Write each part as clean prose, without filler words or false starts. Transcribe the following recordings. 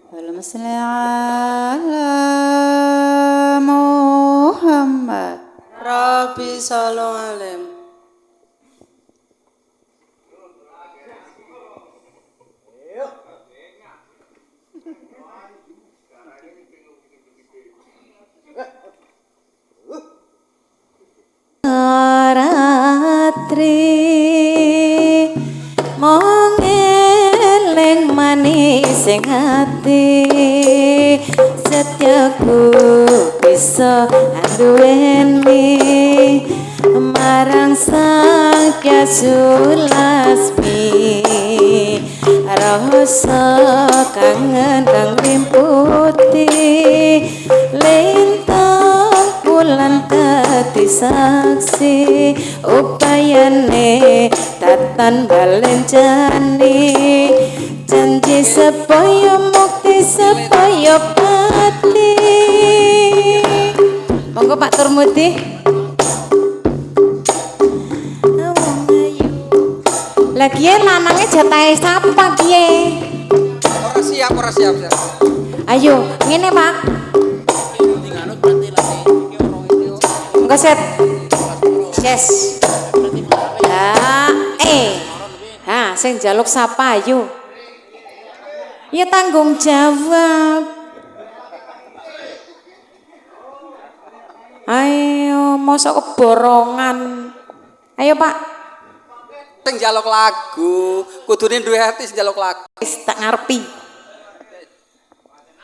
Allahumma sholli ala Muhammad. Rabbi sallallahu alaihi. Ratri mongeleng manis sing ati setyaku bisa anduweni marang sang Kyasulasmi rasa kangen kang rimputi lintang bulan dadi saksi upayane tatan balenjani janji supaya mukti supaya pati. Monggo Pak Turmudi. Lagian lanangnya jatahe sapa piye? Ora siap. Ayo, ngene Pak. Monggo set. Yes. Sing njaluk sapa ayo? Ya tanggung jawab. Ayo, mosok keborongan. Ayo Pak. Sing njaluk lagu, kudune duwe hati sing njaluk lagu. Wis tak ngarepi.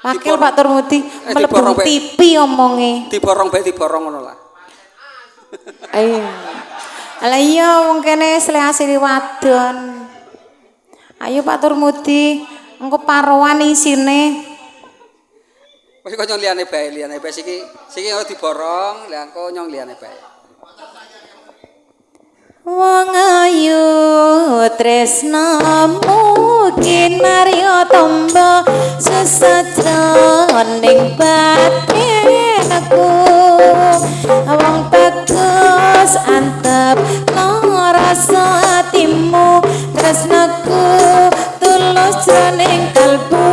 Wakil Pak Turmudi mlebu diborong, TV omonge. Diborong ngono lah. Ayo. Lah iya wong kene asli wadon. Ayo Pak Turmudi, engko paroan isine. Wis kok nyong liyane bae siki ora diborong, lha engko nyong liyane bae. Wong ayu tresnamu kinarya tamba sesajroning batinku wong bagus antep rasa atimu tresnaku tulus jroning kalbu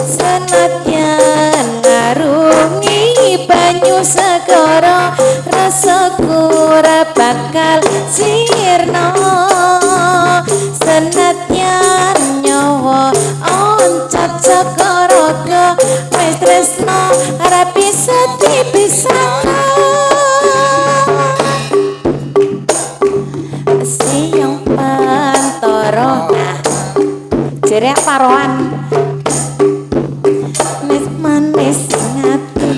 senadyan ngarungi banyu segara rasaku ora bakal sirna senadyan nyawa oncat segaraga wis tresna ora bisa dipisahkan siang pantoro jerek paroan mis manis ngati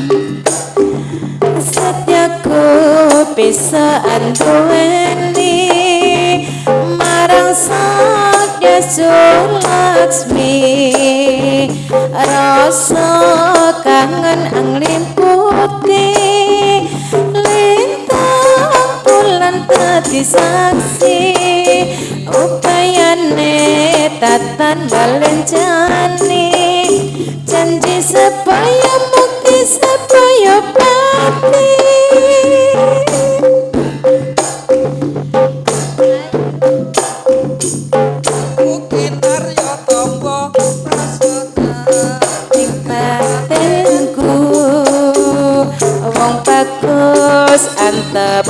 setyaku bisa anduweni marang sang Kyasulasmi rasa kangen anglimputi lintang bulan dadi saksi upayane tatan balenjani janji supaya mukti supaya pati. Mungkin arya tamba prasada ing batinku wong bagus antep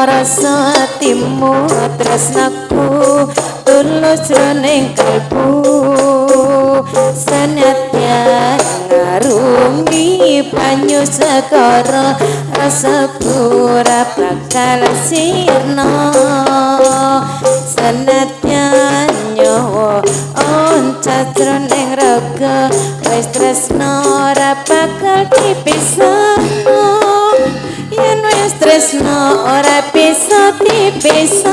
rasa atimu tresnaku tulus jroning kalbu senadyan ngarungi banyu segara rasa ora bakal sirna senadyan nyawa oncat jroning raga wis tresna ora bakal dipisahno yen wis tresna ora bisa dipisah.